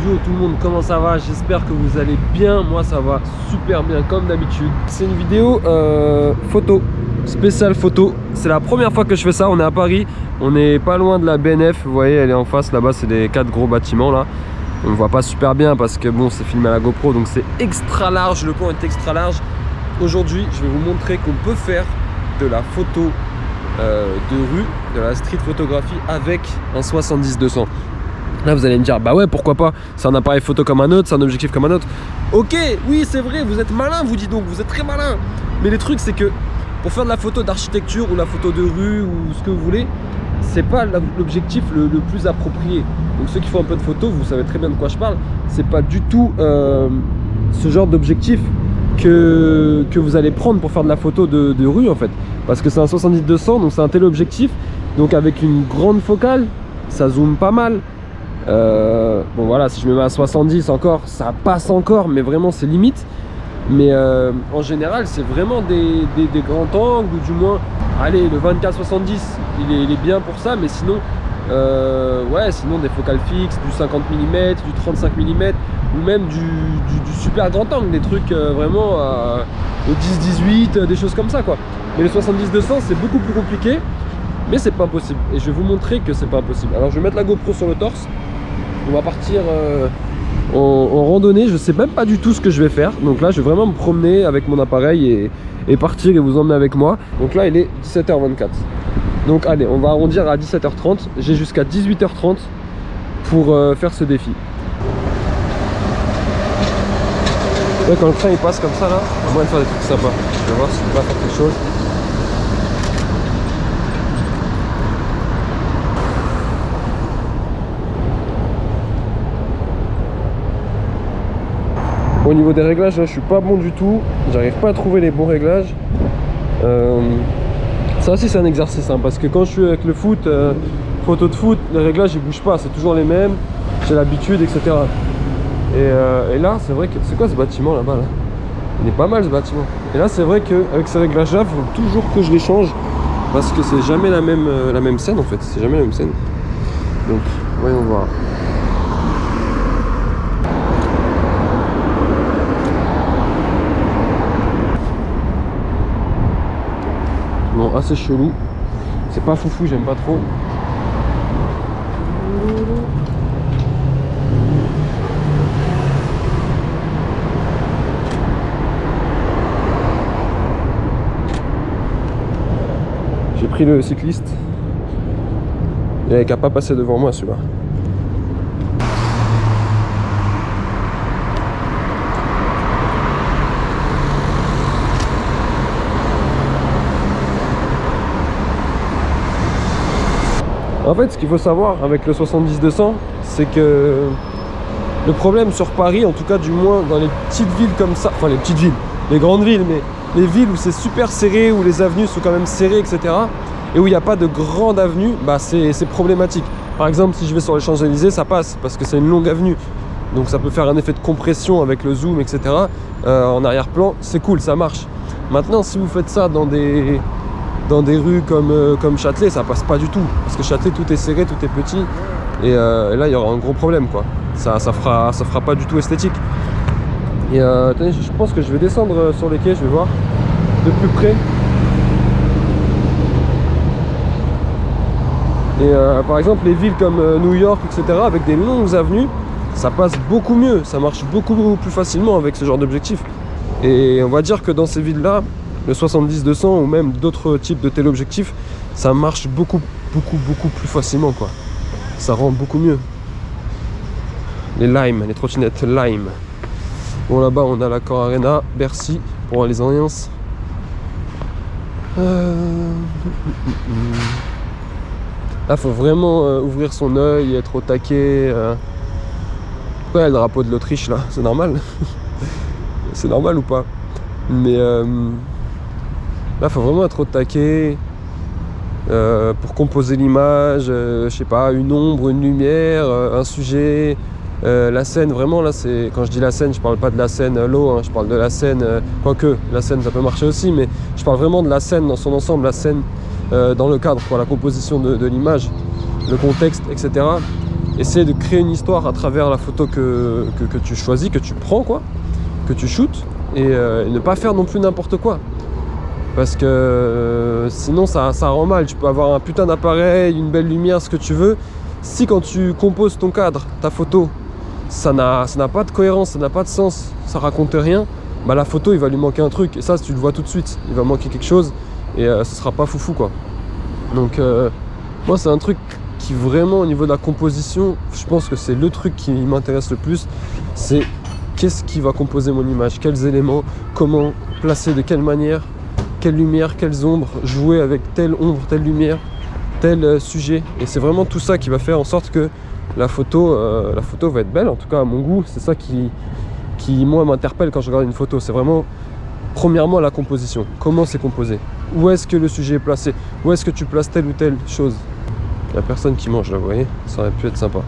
Yo tout le monde, comment ça va? J'espère que vous allez bien. Moi ça va super bien comme d'habitude. C'est une vidéo photo, spéciale photo. C'est la première fois que je fais ça. On est à Paris, on n'est pas loin de la BNF. Vous voyez, elle est en face là-bas, c'est les 4 gros bâtiments là. On ne voit pas super bien parce que bon, c'est filmé à la GoPro, donc c'est extra large, le plan est extra large. Aujourd'hui je vais vous montrer qu'on peut faire de la photo de rue, de la street photographie avec un 70-200. Là vous allez me dire, bah ouais pourquoi pas, c'est un appareil photo comme un autre, c'est un objectif comme un autre. Ok, oui c'est vrai, vous êtes malin, vous dites donc, vous êtes très malin. Mais le truc c'est que pour faire de la photo d'architecture ou la photo de rue ou ce que vous voulez, c'est pas l'objectif le plus approprié. Donc ceux qui font un peu de photo, vous savez très bien de quoi je parle. C'est pas du tout ce genre d'objectif que vous allez prendre pour faire de la photo de rue en fait. Parce que c'est un 70-200, donc c'est un téléobjectif. Donc avec une grande focale, ça zoome pas mal. Bon voilà, si je me mets à 70 encore, ça passe encore, mais vraiment c'est limite. Mais en général c'est vraiment des grands angles, ou du moins, allez, le 24-70 il est bien pour ça, mais sinon ouais, sinon des focales fixes, du 50 mm, du 35 mm, ou même du super grand angle, des trucs vraiment au 10-18, des choses comme ça quoi. Mais le 70-200 c'est beaucoup plus compliqué, mais c'est pas impossible, et je vais vous montrer que c'est pas impossible. Alors je vais mettre la GoPro sur le torse. On va partir en randonnée, je sais même pas du tout ce que je vais faire. Donc là je vais vraiment me promener avec mon appareil et partir et vous emmener avec moi. Donc là il est 17h24. Donc allez, on va arrondir à 17h30. J'ai jusqu'à 18h30 pour faire ce défi. Là, quand le train il passe comme ça là, on va faire des trucs sympas. Je vais voir si on va faire quelque chose. Au niveau des réglages, là, je suis pas bon du tout. J'arrive pas à trouver les bons réglages. Ça aussi c'est un exercice hein, parce que quand je suis avec le foot, photo de foot, les réglages ils bougent pas, c'est toujours les mêmes. J'ai l'habitude, etc. Et là c'est vrai que c'est quoi ce bâtiment là-bas là? Il est pas mal ce bâtiment. Et là c'est vrai qu'avec ces réglages là, il faut toujours que je les change parce que c'est jamais la même scène en fait. C'est jamais la même scène. Donc voyons voir. Bon, assez chelou, c'est pas foufou, j'aime pas trop. J'ai pris le cycliste, il avait qu'à pas passer devant moi celui-là. En fait, ce qu'il faut savoir avec le 70-200, c'est que le problème sur Paris, en tout cas du moins dans les petites villes comme ça, enfin les petites villes, les grandes villes, mais les villes où c'est super serré, où les avenues sont quand même serrées, etc. et où il n'y a pas de grande avenue, bah c'est problématique. Par exemple, si je vais sur les Champs-Élysées, ça passe parce que c'est une longue avenue. Donc ça peut faire un effet de compression avec le zoom, etc. En arrière-plan, c'est cool, ça marche. Maintenant, si vous faites ça dans des rues comme Châtelet, ça passe pas du tout parce que Châtelet tout est serré, tout est petit et là il y aura un gros problème quoi. Ça fera pas du tout esthétique. Et attendez, je pense que je vais descendre sur les quais, je vais voir de plus près. Et par exemple les villes comme New York, etc., avec des longues avenues, ça passe beaucoup mieux, ça marche beaucoup plus facilement avec ce genre d'objectif. Et on va dire que dans ces villes là, le 70-200 ou même d'autres types de téléobjectifs, ça marche beaucoup plus facilement quoi. Ça rend beaucoup mieux. Les Lime, les trottinettes Lime. Bon, là-bas on a l'Accor Arena, Bercy pour les Oriens. Là faut vraiment ouvrir son œil et être au taquet. Ouais, le drapeau de l'Autriche là, c'est normal. C'est normal ou pas? Mais là faut vraiment être au taquet pour composer l'image, je sais pas, une ombre, une lumière, un sujet, la scène. Vraiment là, c'est quand je dis la scène, je parle pas de la scène l'eau, hein, je parle de la scène, quoique la scène ça peut marcher aussi, mais je parle vraiment de la scène dans son ensemble, la scène dans le cadre, quoi, la composition de l'image, le contexte, etc. essayer de créer une histoire à travers la photo que tu choisis, que tu prends quoi, que tu shootes, et ne pas faire non plus n'importe quoi. Parce que sinon ça rend mal. Tu peux avoir un putain d'appareil, une belle lumière, ce que tu veux. Si quand tu composes ton cadre, ta photo, ça n'a pas de cohérence, ça n'a pas de sens, ça raconte rien, bah la photo il va lui manquer un truc. Et ça tu le vois tout de suite, il va manquer quelque chose et ce sera pas foufou quoi. Donc moi c'est un truc qui vraiment au niveau de la composition, je pense que c'est le truc qui m'intéresse le plus. C'est qu'est-ce qui va composer mon image, quels éléments, comment placer, de quelle manière, quelle lumière, quelles ombres, jouer avec telle ombre, telle lumière, tel sujet. Et c'est vraiment tout ça qui va faire en sorte que la photo va être belle. En tout cas à mon goût, c'est ça qui moi m'interpelle quand je regarde une photo. C'est vraiment premièrement la composition, comment c'est composé, où est-ce que le sujet est placé, où est-ce que tu places telle ou telle chose. Il n'y a personne qui mange là, vous voyez, ça aurait pu être sympa.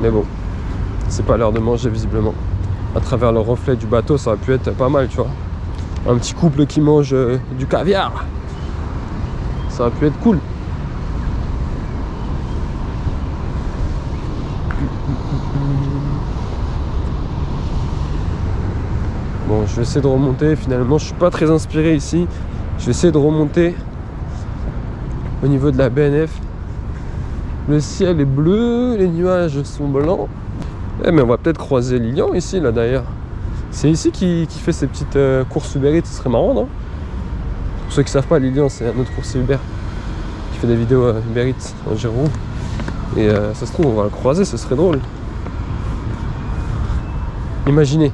Mais bon, c'est pas l'heure de manger visiblement. À travers le reflet du bateau, ça aurait pu être pas mal, tu vois. Un petit couple qui mange du caviar, ça aurait pu être cool. Bon, je vais essayer de remonter. Finalement, je suis pas très inspiré ici. Je vais essayer de remonter au niveau de la BNF. Le ciel est bleu, les nuages sont blancs. Eh mais on va peut-être croiser Lilian ici, là d'ailleurs. C'est ici qui fait ses petites courses Uber Eats, ce serait marrant, non? Pour ceux qui savent pas, Lilian c'est un autre coursier Uber qui fait des vidéos Uber Eats en Giroud. Et ça se trouve, on va le croiser, ce serait drôle. Imaginez,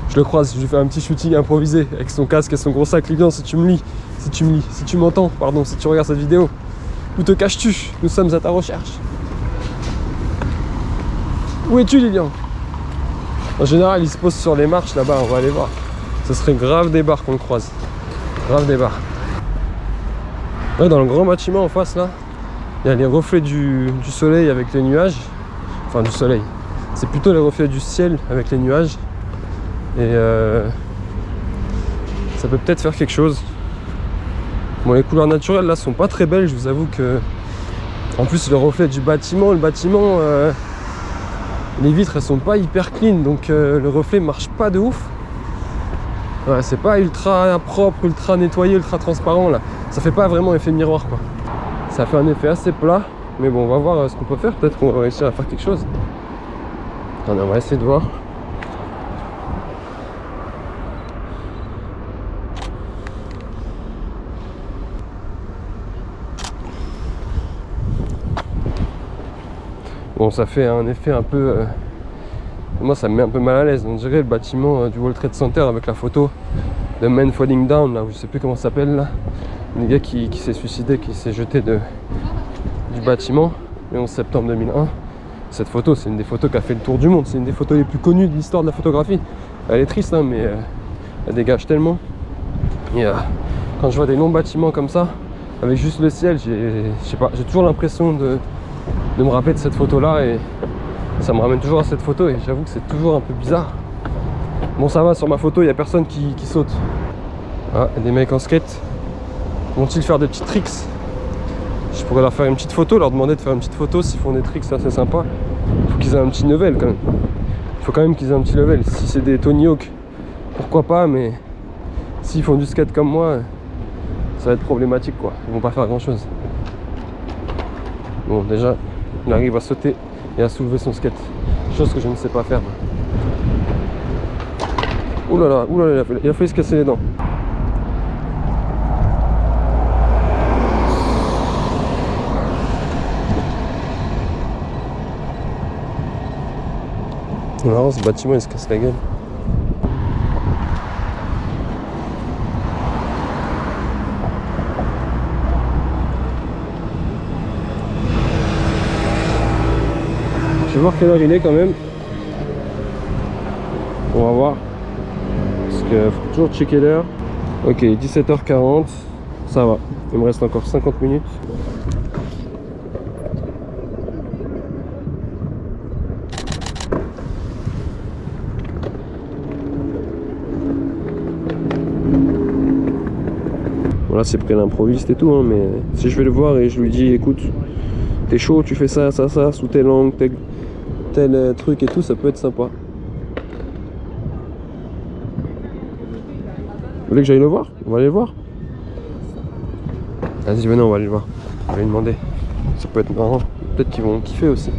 je le croise, je lui fais un petit shooting improvisé avec son casque et son gros sac. Lilian, si tu m'entends, pardon, si tu regardes cette vidéo, où te caches-tu? Nous sommes à ta recherche. Où es-tu, Lilian? En général, il se pose sur les marches là-bas, on va aller voir. Ce serait grave des bars qu'on le croise. Grave des bars. Ouais, dans le grand bâtiment en face là, il y a les reflets du soleil avec les nuages. Enfin, du soleil. C'est plutôt les reflets du ciel avec les nuages. Et ça peut peut-être faire quelque chose. Bon, les couleurs naturelles là sont pas très belles, je vous avoue que. En plus, le reflet du bâtiment, les vitres elles sont pas hyper clean, donc le reflet marche pas de ouf. Ouais, c'est pas ultra propre, ultra nettoyé, ultra transparent là. Ça fait pas vraiment effet miroir quoi. Ça fait un effet assez plat, mais bon, on va voir ce qu'on peut faire. Peut-être qu'on va réussir à faire quelque chose. Attendez, on va essayer de voir. Bon, ça fait un effet un peu... moi, ça me met un peu mal à l'aise. On dirait le bâtiment du World Trade Center avec la photo de Man Falling Down, là, où je sais plus comment ça s'appelle, là. Le gars qui s'est suicidé, qui s'est jeté du bâtiment, le 11 septembre 2001. Cette photo, c'est une des photos qui a fait le tour du monde. C'est une des photos les plus connues de l'histoire de la photographie. Elle est triste, hein, mais elle dégage tellement. Et quand je vois des longs bâtiments comme ça, avec juste le ciel, j'ai toujours l'impression de me rappeler de cette photo là, et ça me ramène toujours à cette photo, et j'avoue que c'est toujours un peu bizarre. Bon, ça va, sur ma photo il n'y a personne qui saute. Ah, des mecs en skate. Vont-ils faire des petits tricks? Je pourrais leur faire une petite photo, leur demander de faire une petite photo s'ils font des tricks, ça c'est sympa. Il faut qu'ils aient un petit level quand même. Il faut quand même qu'ils aient un petit level. Si c'est des Tony Hawk, pourquoi pas, mais s'ils font du skate comme moi, ça va être problématique quoi. Ils vont pas faire grand chose. Bon, déjà, il arrive à sauter et à soulever son skate. Chose que je ne sais pas faire. Ouh là là, il a failli se casser les dents. C'est marrant, ce bâtiment il se casse la gueule. Je vais voir quelle heure il est quand même. On va voir. Parce qu'il faut toujours checker l'heure. Ok, 17h40. Ça va. Il me reste encore 50 minutes. Bon là c'est pris l'improviste et tout, hein, mais si je vais le voir et je lui dis écoute, t'es chaud, tu fais ça, sous tel angle, tel truc et tout, ça peut être sympa. Vous voulez que j'aille le voir? On va aller le voir. Vas-y, venez, on va aller le voir. On va lui demander. Ça peut être marrant. Peut-être qu'ils vont kiffer aussi.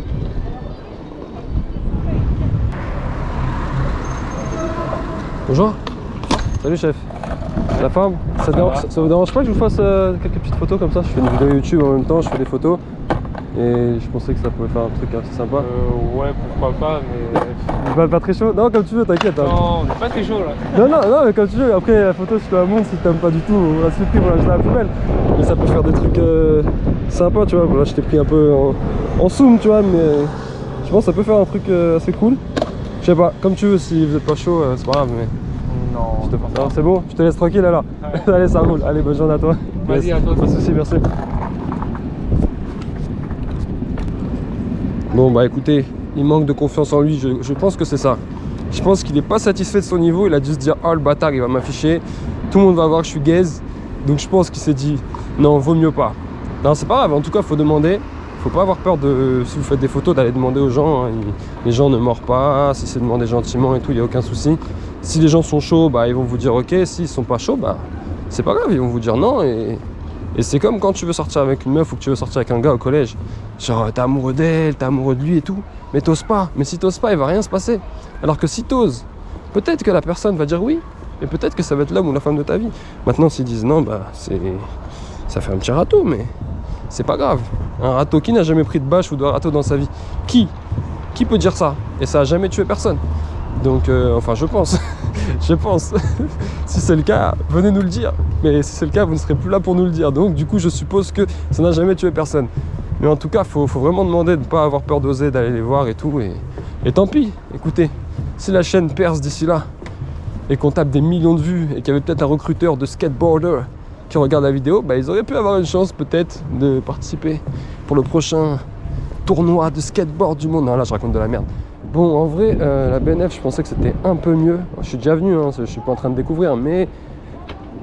Bonjour. Salut chef. La forme? Ça vous dérange pas que je vous fasse quelques petites photos comme ça? Je fais une vidéo YouTube en même temps, je fais des photos. Et je pensais que ça pouvait faire un truc assez sympa. Ouais, pourquoi pas, mais... Pas très chaud? Non, comme tu veux, t'inquiète. Hein. Non, on n'est pas très chaud là. Non, mais comme tu veux. Après, la photo, je te la montre. Si t'aimes pas du tout, on la supprime, on la jette à la poubelle. Mais ça peut faire des trucs sympas, tu vois. Voilà, je t'ai pris un peu en zoom, tu vois, mais je pense que ça peut faire un truc assez cool. Je sais pas, comme tu veux, si vous êtes pas chaud, c'est pas grave, mais... Non, c'est bon, je te laisse tranquille alors. Ouais. Allez, ça roule. Allez, bonne journée à toi. Vas-y, à toi. Pas de soucis, merci. Bon, bah écoutez, il manque de confiance en lui, je pense que c'est ça. Je pense qu'il n'est pas satisfait de son niveau, il a dû se dire, oh le bâtard, il va m'afficher, tout le monde va voir que je suis gaze. Donc je pense qu'il s'est dit, non, vaut mieux pas. Non, c'est pas grave, en tout cas, il faut demander. Faut pas avoir peur de, si vous faites des photos, d'aller demander aux gens. Hein. Les gens ne mordent pas, si c'est demandé gentiment et tout, il n'y a aucun souci. Si les gens sont chauds, bah, ils vont vous dire ok. S'ils sont pas chauds, bah, c'est pas grave, ils vont vous dire non. Et c'est comme quand tu veux sortir avec une meuf ou que tu veux sortir avec un gars au collège. Genre, t'es amoureux d'elle, t'es amoureux de lui et tout, mais t'oses pas. Mais si t'oses pas, il va rien se passer. Alors que si t'oses, peut-être que la personne va dire oui, et peut-être que ça va être l'homme ou la femme de ta vie. Maintenant, s'ils disent non, bah, ça fait un petit râteau, mais c'est pas grave. Un râteau, qui n'a jamais pris de bâche ou de râteau dans sa vie? Qui peut dire ça? Et ça a jamais tué personne. Donc, enfin, je pense. Je pense. Si c'est le cas, venez nous le dire. Mais si c'est le cas, vous ne serez plus là pour nous le dire. Donc, du coup, je suppose que ça n'a jamais tué personne. Mais en tout cas, faut vraiment demander de ne pas avoir peur d'oser, d'aller les voir et tout. Et tant pis, écoutez, si la chaîne perce d'ici là, et qu'on tape des millions de vues, et qu'il y avait peut-être un recruteur de skateboarder qui regarde la vidéo, bah, ils auraient pu avoir une chance peut-être de participer pour le prochain tournoi de skateboard du monde. Non, là, je raconte de la merde. Bon, en vrai, la BNF, je pensais que c'était un peu mieux. Je suis déjà venu, hein, je suis pas en train de découvrir, mais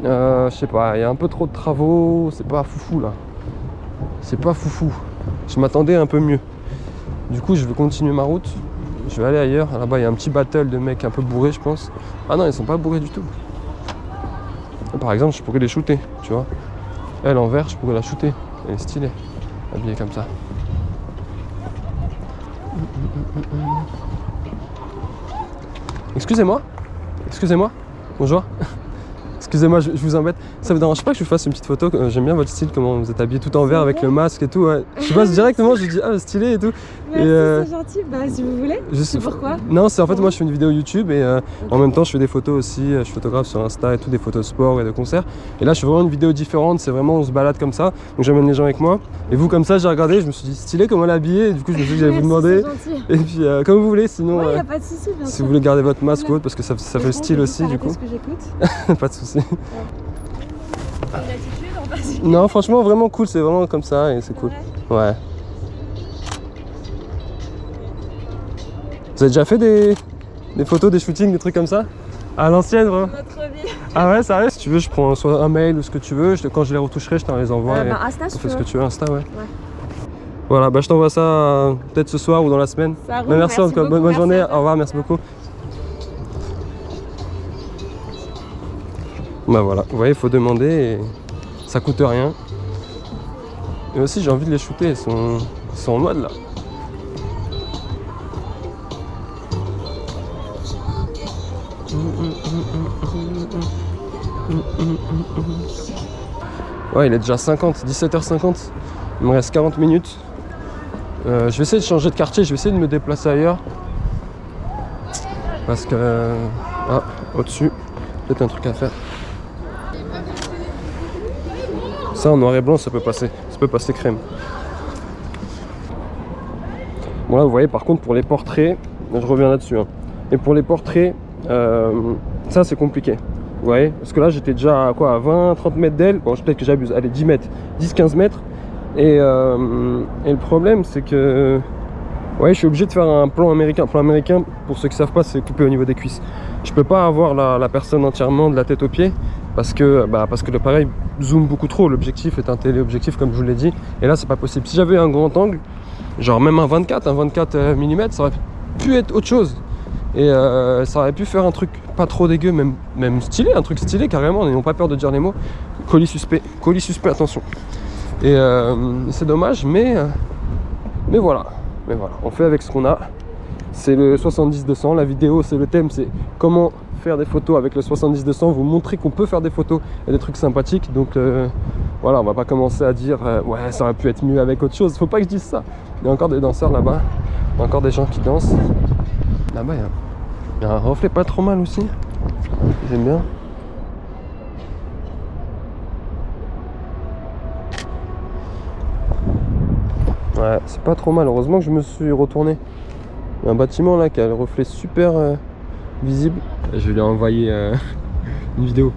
je sais pas, il y a un peu trop de travaux, c'est pas foufou là. C'est pas foufou. Je m'attendais un peu mieux. Du coup, je vais continuer ma route. Je vais aller ailleurs. Là-bas, il y a un petit battle de mecs un peu bourrés, je pense. Ah non, ils sont pas bourrés du tout. Par exemple, je pourrais les shooter, tu vois. Elle en vert, je pourrais la shooter. Elle est stylée, habillée comme ça. Excusez-moi, bonjour. Excusez-moi, je vous embête. Ça vous dérange pas que je vous fasse une petite photo? J'aime bien votre style, comment vous êtes habillé tout en vert avec le masque et tout. Ouais. Je passe directement, je dis ah stylé et tout. Merci, c'est gentil. Bah si vous voulez. C'est pourquoi? Non, c'est en fait moi je fais une vidéo YouTube et en même temps je fais des photos aussi. Je photographe sur Insta et tout, des photos de sport et de concerts. Et là je fais vraiment une vidéo différente. C'est vraiment on se balade comme ça. Donc j'amène les gens avec moi. Et vous comme ça j'ai regardé, je me suis dit stylé comment elle est habillée. Et du coup je me suis dit que j'allais vous demander. Et puis comme vous voulez, sinon. Ouais, y a pas de souci. Bien si sûr. vous voulez garder votre masque ou autre parce que ça fait le style aussi du coup. Ce que j'écoute. Pas de souci. Une attitude en bas. Non, franchement, vraiment cool, c'est vraiment comme ça et c'est cool. Ouais. Vous avez déjà fait des photos, des shootings, des trucs comme ça? À l'ancienne, vraiment? Notre vie. Ah ouais, sérieux? Si tu veux, je prends soit un mail ou ce que tu veux. Quand je les retoucherai, je t'en les envoie. Bah, Insta, on si fait tu ce veux. que tu veux, Insta, ouais. Voilà, bah je t'envoie ça peut-être ce soir ou dans la semaine. Ça roule, Mais merci en tout cas, beaucoup, bonne journée, merci. au revoir, merci beaucoup. Bah voilà, vous voyez, il faut demander et ça coûte rien. Et aussi, j'ai envie de les shooter, ils sont en mode là. Ouais, il est déjà 17h50. Il me reste 40 minutes. Je vais essayer de changer de quartier, je vais essayer de me déplacer ailleurs. Parce que... Ah, au-dessus, peut-être un truc à faire. Ça en noir et blanc ça peut passer crème. Bon là vous voyez par contre pour les portraits, je reviens là-dessus hein. Et pour les portraits, ça c'est compliqué. Vous voyez, parce que là j'étais déjà à quoi, à 20-30 mètres d'elle, bon peut-être que j'abuse, allez 10 mètres, 10-15 mètres. Et le problème c'est que ouais, je suis obligé de faire un plan américain. Plan américain, pour ceux qui savent pas, c'est coupé au niveau des cuisses. Je peux pas avoir la personne entièrement de la tête aux pieds. parce que l'appareil zoome beaucoup trop. L'objectif est un téléobjectif comme je vous l'ai dit, et là c'est pas possible. Si j'avais un grand angle, genre même un 24 mm, ça aurait pu être autre chose. Et ça aurait pu faire un truc pas trop dégueu, même stylé, un truc stylé carrément, n'ayons pas peur de dire les mots. Colis suspect, attention. Et c'est dommage, mais voilà, on fait avec ce qu'on a. C'est le 70-200, la vidéo, c'est le thème, c'est comment faire des photos avec le 70-200, vous montrer qu'on peut faire des photos et des trucs sympathiques. Donc voilà, on va pas commencer à dire ouais, ça aurait pu être mieux avec autre chose, faut pas que je dise ça. Il y a encore des danseurs là-bas, il y a encore des gens qui dansent. Là-bas, il y a un reflet pas trop mal aussi. J'aime bien. Ouais, c'est pas trop mal. Heureusement que je me suis retourné. Il y a un bâtiment là qui a le reflet super visible. Je vais lui envoyer une vidéo.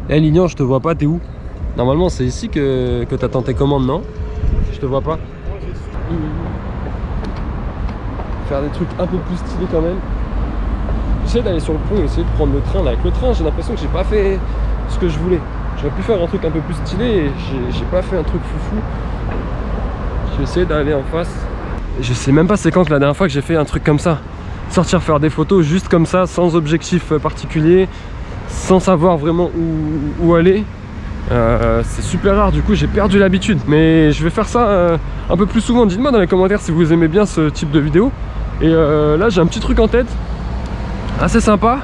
Eh Lignan, je te vois pas, t'es où? Normalement, c'est ici que t'attends tes commandes, non? Je te vois pas. Faire des trucs un peu plus stylés quand même. J'essaie d'aller sur le pont et essayer de prendre le train là. Avec le train, j'ai l'impression que j'ai pas fait ce que je voulais. J'aurais pu faire un truc un peu plus stylé et j'ai pas fait un truc foufou. Je vais essayer d'aller en face. Je sais même pas c'est quand la dernière fois que j'ai fait un truc comme ça. Sortir faire des photos juste comme ça, sans objectif particulier, sans savoir vraiment où aller. C'est super rare, du coup j'ai perdu l'habitude. Mais je vais faire ça un peu plus souvent. Dites-moi dans les commentaires si vous aimez bien ce type de vidéo. Et là j'ai un petit truc en tête, assez sympa.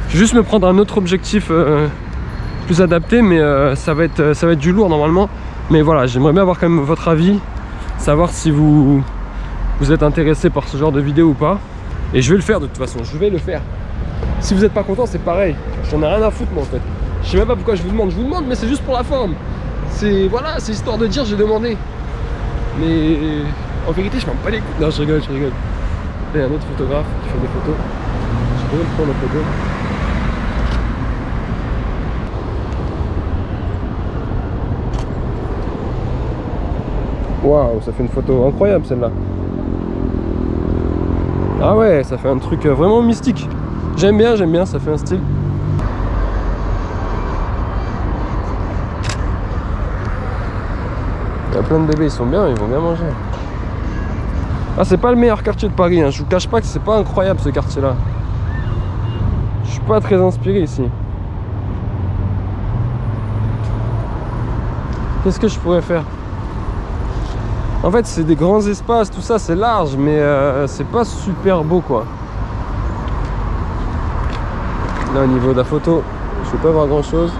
Je vais juste me prendre un autre objectif plus adapté, mais ça va être du lourd normalement. Mais voilà, j'aimerais bien avoir quand même votre avis, savoir si vous êtes intéressé par ce genre de vidéo ou pas. Et je vais le faire de toute façon, je vais le faire. Si vous n'êtes pas content, c'est pareil. J'en ai rien à foutre moi en fait. Je sais même pas pourquoi je vous demande, mais c'est juste pour la forme. C'est voilà, c'est histoire de dire j'ai demandé. Mais en vérité, je m'en bats les couilles. Non, je rigole. Il y a un autre photographe qui fait des photos. Je peux même prendre la photo. Waouh, ça fait une photo incroyable celle-là. Ah ouais, ça fait un truc vraiment mystique. J'aime bien, ça fait un style. Il y a plein de bébés, ils sont bien, ils vont bien manger. Ah, c'est pas le meilleur quartier de Paris, hein. Je vous cache pas que c'est pas incroyable ce quartier-là. Je suis pas très inspiré ici. Qu'est-ce que je pourrais faire? En fait, c'est des grands espaces, tout ça, c'est large, mais c'est pas super beau, quoi. Là, au niveau de la photo, je peux pas voir grand-chose.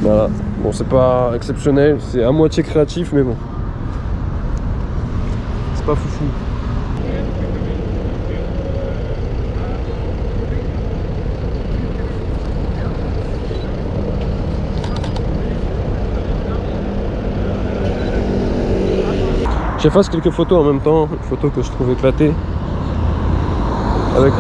Voilà. Bon, c'est pas exceptionnel, c'est à moitié créatif, mais bon. C'est pas foufou. J'efface quelques photos en même temps, une photo que je trouve éclatée. Avec...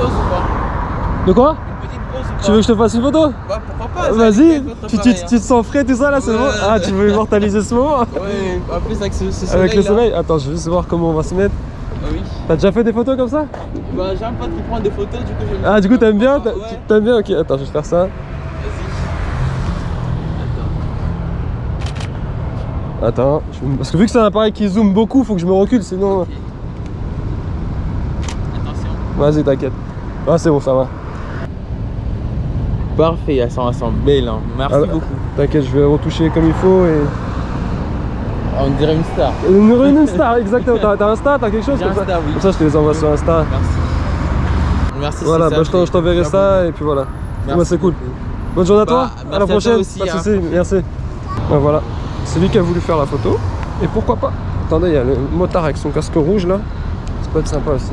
De quoi? Une petite pause ou pas? Tu veux que je te fasse une photo? Bah pourquoi pas? Vas-y, tu te sens frais tout ça là, c'est bon? Ah, tu veux immortaliser ce moment? Ouais, en plus avec ce soleil. Avec le soleil? Là. Attends, je vais juste voir comment on va se mettre. Ah oui. T'as déjà fait des photos comme ça? Bah j'ai un pote qui prend des photos, du coup je... Ah, du coup t'aimes bien? Ouais. T'aimes bien? Ok, attends, je vais faire ça. Attends, parce que vu que c'est un appareil qui zoome beaucoup, faut que je me recule, sinon... Okay. Attention. Vas-y, t'inquiète. Ah, c'est bon, ça va. Parfait, elles sont belles, hein. Merci beaucoup. T'inquiète, je vais retoucher comme il faut et... On dirait une star. Une star, exactement. T'as Insta, t'as quelque chose J'ai comme ça? Insta, oui. Comme ça, je te les envoie sur Insta. Merci. Merci. Voilà, bah, je t'enverrai ça et puis voilà. Moi, c'est cool. Bonne journée à toi, à la prochaine. Aussi, pas de soucis, merci. Bah, voilà, c'est lui qui a voulu faire la photo. Et pourquoi pas? Attendez, il y a le motard avec son casque rouge là. Ça peut être sympa aussi.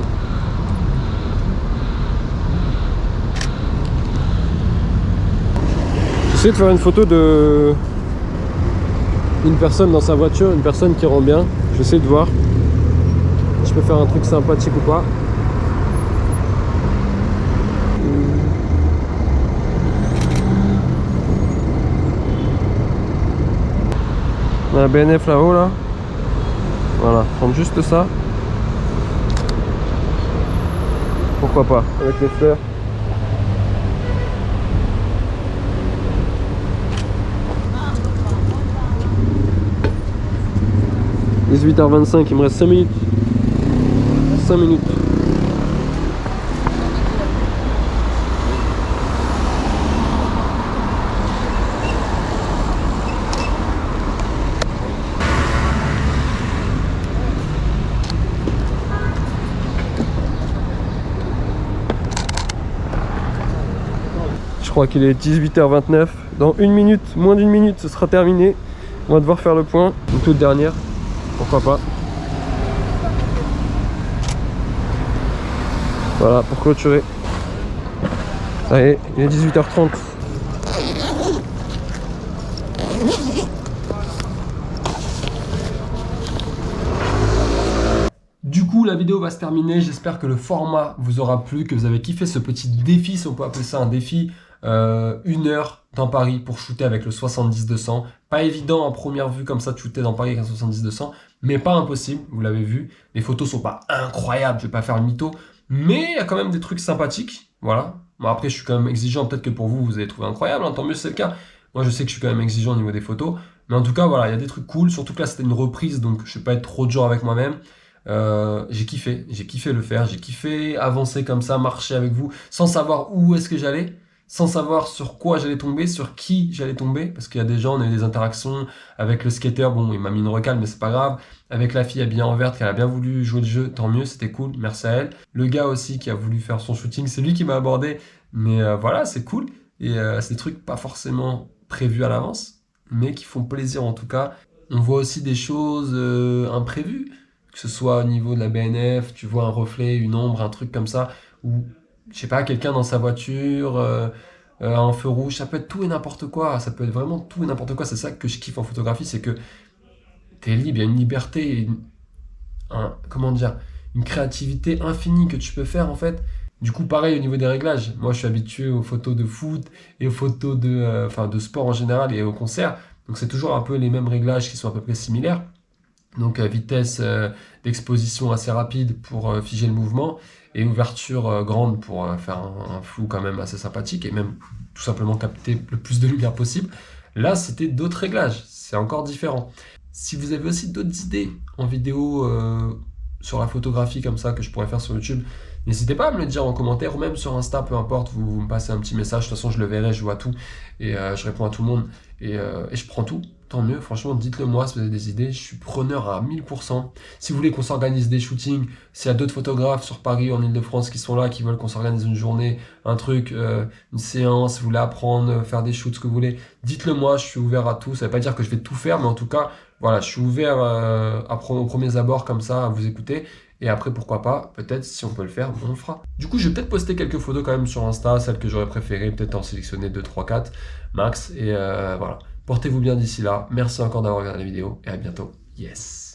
J'essaie de faire une photo de une personne dans sa voiture, une personne qui rend bien. J'essaie de voir si je peux faire un truc sympathique ou pas. On a la BNF là-haut là. Voilà, prendre juste ça. Pourquoi pas, avec les fleurs. « 18h25, il me reste 5 minutes. 5 minutes. » Je crois qu'il est 18h29. Dans 1 minute, moins d'1 minute, ce sera terminé. On va devoir faire le point. Une toute dernière. Pourquoi pas. Voilà, pour clôturer. Ça y est, il est 18h30. Du coup, la vidéo va se terminer. J'espère que le format vous aura plu, que vous avez kiffé ce petit défi, si on peut appeler ça un défi. 1 heure dans Paris pour shooter avec le 70-200. Pas évident en première vue comme ça de shooter dans Paris avec un 70-200, mais pas impossible, vous l'avez vu. Les photos sont pas incroyables, je vais pas faire le mytho, mais il y a quand même des trucs sympathiques. Voilà. Bon, après, je suis quand même exigeant. Peut-être que pour vous, vous avez trouvé incroyable, hein, tant mieux si c'est le cas. Moi, je sais que je suis quand même exigeant au niveau des photos. Mais en tout cas, voilà, il y a des trucs cool. Surtout que là, c'était une reprise, donc je vais pas être trop dur avec moi-même. J'ai kiffé le faire. J'ai kiffé avancer comme ça, marcher avec vous, sans savoir où est-ce que j'allais. Sans savoir sur quoi j'allais tomber, sur qui j'allais tomber, parce qu'il y a des gens, on a eu des interactions avec le skater, bon, il m'a mis une recale, mais c'est pas grave, avec la fille habillée en verte, qui a bien voulu jouer le jeu, tant mieux, c'était cool, merci à elle. Le gars aussi qui a voulu faire son shooting, c'est lui qui m'a abordé, mais voilà, c'est cool, et c'est des trucs pas forcément prévus à l'avance, mais qui font plaisir en tout cas. On voit aussi des choses imprévues, que ce soit au niveau de la BNF, tu vois un reflet, une ombre, un truc comme ça, où je sais pas, quelqu'un dans sa voiture, un feu rouge, ça peut être tout et n'importe quoi, ça peut être vraiment tout et n'importe quoi. C'est ça que je kiffe en photographie, c'est que t'es libre, il y a une liberté, comment dire, une créativité infinie que tu peux faire en fait. Du coup, pareil au niveau des réglages. Moi, je suis habitué aux photos de foot et aux photos de sport en général et aux concerts. Donc, c'est toujours un peu les mêmes réglages qui sont à peu près similaires. Donc, vitesse d'exposition assez rapide pour figer le mouvement et ouverture grande pour faire un flou quand même assez sympathique et même tout simplement capter le plus de lumière possible. Là, c'était d'autres réglages. C'est encore différent. Si vous avez aussi d'autres idées en vidéo sur la photographie comme ça que je pourrais faire sur YouTube, n'hésitez pas à me le dire en commentaire ou même sur Insta, peu importe, vous me passez un petit message, de toute façon je le verrai, je vois tout et je réponds à tout le monde et je prends tout, tant mieux, franchement dites-le moi si vous avez des idées, je suis preneur à 1000%. Si vous voulez qu'on s'organise des shootings, s'il y a d'autres photographes sur Paris, en Ile-de-France qui sont là, qui veulent qu'on s'organise une journée, un truc, une séance, si vous voulez apprendre, faire des shoots, ce que vous voulez, dites-le moi, je suis ouvert à tout, ça veut pas dire que je vais tout faire, mais en tout cas, voilà, je suis ouvert à prendre aux premiers abords comme ça, à vous écouter. Et après, pourquoi pas, peut-être, si on peut le faire, on le fera. Du coup, je vais peut-être poster quelques photos quand même sur Insta, celles que j'aurais préférées, peut-être en sélectionner 2, 3, 4 max. Et voilà, portez-vous bien d'ici là. Merci encore d'avoir regardé la vidéo et à bientôt. Yes!